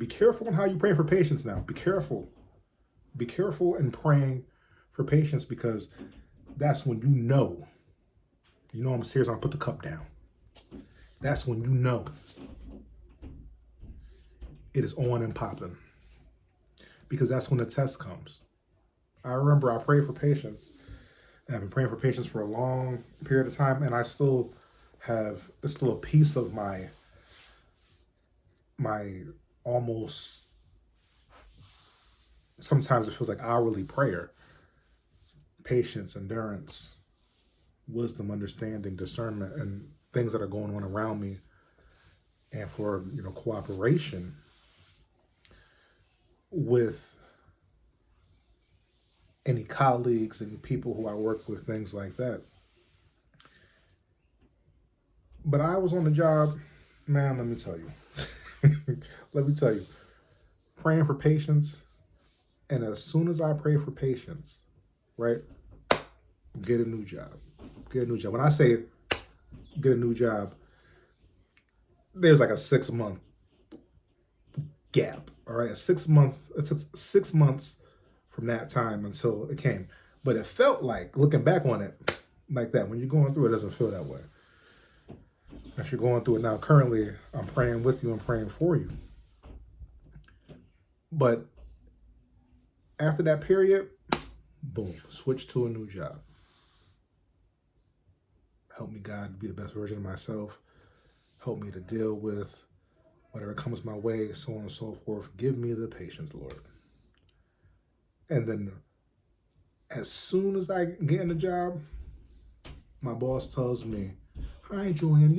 Be careful in how you pray for patience now. Be careful. Be careful in praying for patience, because that's when I'm serious, I'm gonna put the cup down. That's when it is on and popping, because that's when the test comes. I remember I prayed for patience, and I've been praying for patience for a long period of time, and it's still a piece of my almost, sometimes it feels like hourly prayer. Patience, endurance, wisdom, understanding, discernment, and things that are going on around me, and for cooperation with any colleagues and people who I work with, things like that. But I was on the job, man, let me tell you, praying for patience, and as soon as I pray for patience, right, get a new job. When I say get a new job, there's like a 6-month gap. All right, it took 6 months from that time until it came. But it felt like, looking back on it, like that. When you're going through it, doesn't feel that way. If you're going through it now, currently, I'm praying with you and praying for you. But after that period, boom, switch to a new job. Help me, God, be the best version of myself. Help me to deal with whatever comes my way, so on and so forth. Give me the patience, Lord. And then as soon as I get in the job, my boss tells me, "Hi, Julian,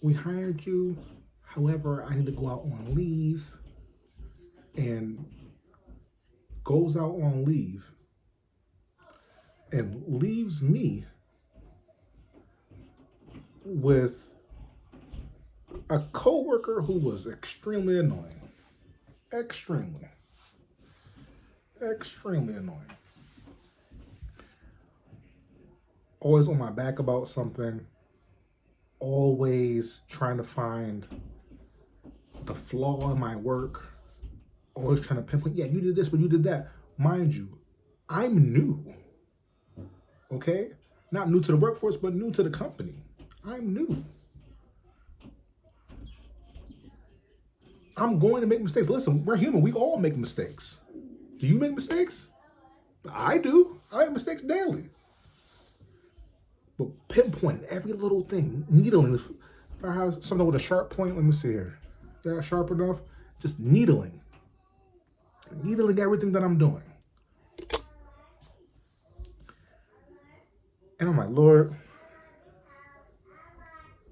we hired you. However, I need to go out on leave." And goes out on leave and leaves me with a coworker who was extremely annoying. Extremely annoying. Always on my back about something. Always trying to find the flaw in my work. Always trying to pinpoint, yeah, you did this, but you did that. Mind you, I'm new. Okay? Not new to the workforce, but new to the company. I'm new. I'm going to make mistakes. Listen, we're human. We all make mistakes. Do you make mistakes? I do. I make mistakes daily. But pinpoint every little thing. Needling. If I have something with a sharp point, let me see here. Is that sharp enough? Just needling. Needling everything that I'm doing. And I'm like, Lord,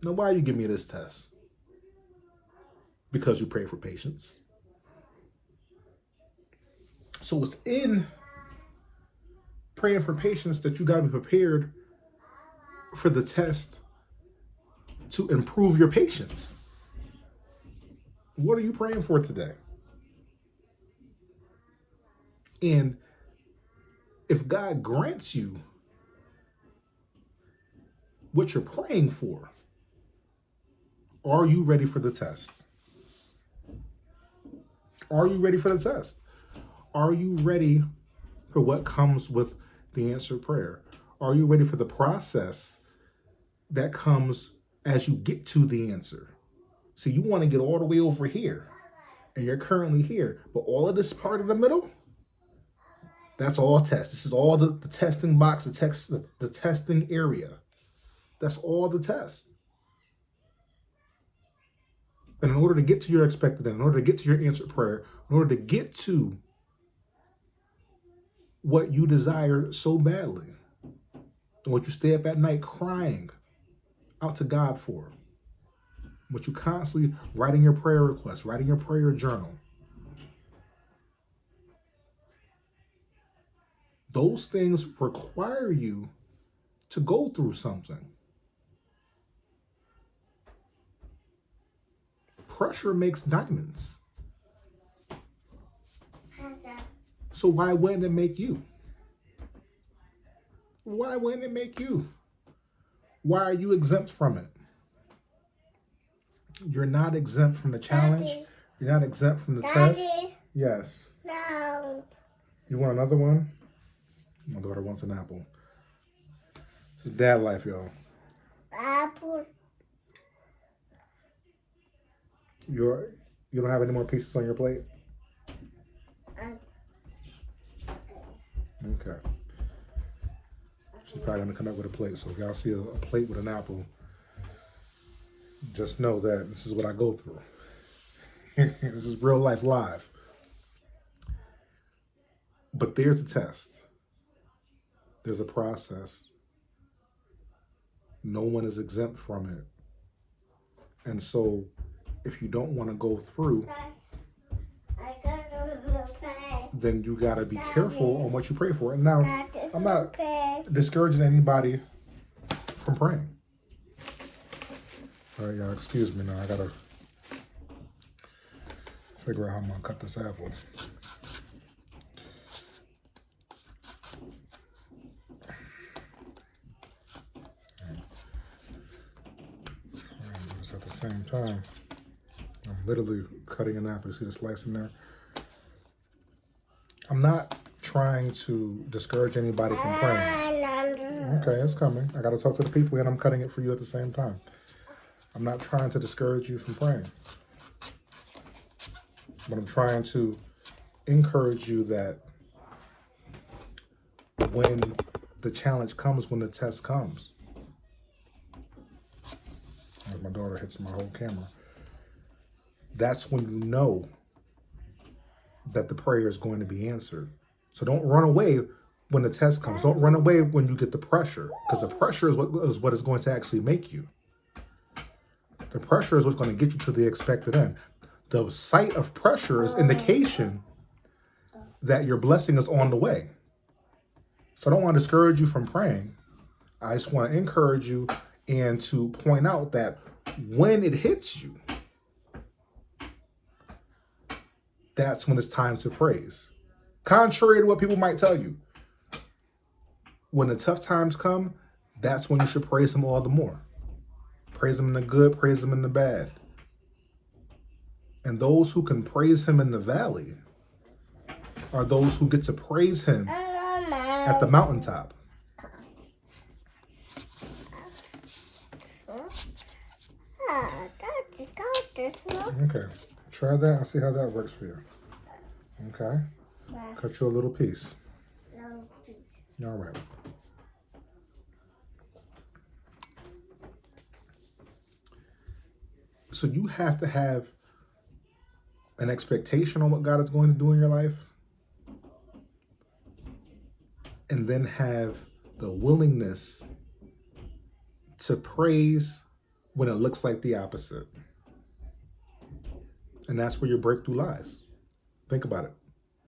now why you give me this test? Because you pray for patience. So it's in praying for patience that you got to be prepared for the test to improve your patience. What are you praying for today? And if God grants you what you're praying for, are you ready for the test? Are you ready for the test? Are you ready for what comes with the answered prayer? Are you ready for the process that comes as you get to the answer? See, you want to get all the way over here, and you're currently here, but all of this part of the middle, that's all test. This is all the testing box, the testing area. That's all the test. And in order to get to your expected end, in order to get to your answered prayer, in order to get to what you desire so badly, and what you stay up at night crying out to God for, what you constantly writing your prayer requests, writing your prayer journal, those things require you to go through something. Pressure makes diamonds. So why wouldn't it make you? Why wouldn't it make you? Why are you exempt from it? You're not exempt from the challenge. Daddy. You're not exempt from the Daddy. test. Yes. No. You want another one? My daughter wants an apple. This is dad life, y'all. Apple. You don't have any more pieces on your plate? Okay. She's probably gonna come up with a plate. So if y'all see a plate with an apple, just know that this is what I go through. This is real life live. But there's a test. There's a process. No one is exempt from it. And so if you don't want to go through, then you got to be careful on what you pray for. And now, I'm not discouraging anybody from praying. All right, y'all, excuse me now. I got to figure out how I'm going to cut this apple. At the same time, I'm literally cutting an apple. You see the slice in there? I'm not trying to discourage anybody from praying. Okay, it's coming. I got to talk to the people and I'm cutting it for you at the same time. I'm not trying to discourage you from praying. But I'm trying to encourage you that when the challenge comes, when the test comes, as my daughter hits my whole camera, that's when you know that the prayer is going to be answered. So don't run away when the test comes. Don't run away when you get the pressure, because the pressure is what is going to actually make you. The pressure is what's going to get you to the expected end. The sight of pressure is indication that your blessing is on the way. So I don't want to discourage you from praying. I just want to encourage you and to point out that when it hits you, that's when it's time to praise. Contrary to what people might tell you, when the tough times come, that's when you should praise him all the more. Praise him in the good, praise him in the bad. And those who can praise him in the valley are those who get to praise him at the mountaintop. Okay, try that and see how that works for you. Okay, cut you a little piece. All right. So you have to have an expectation on what God is going to do in your life, and then have the willingness to praise when it looks like the opposite. And that's where your breakthrough lies. Think about it.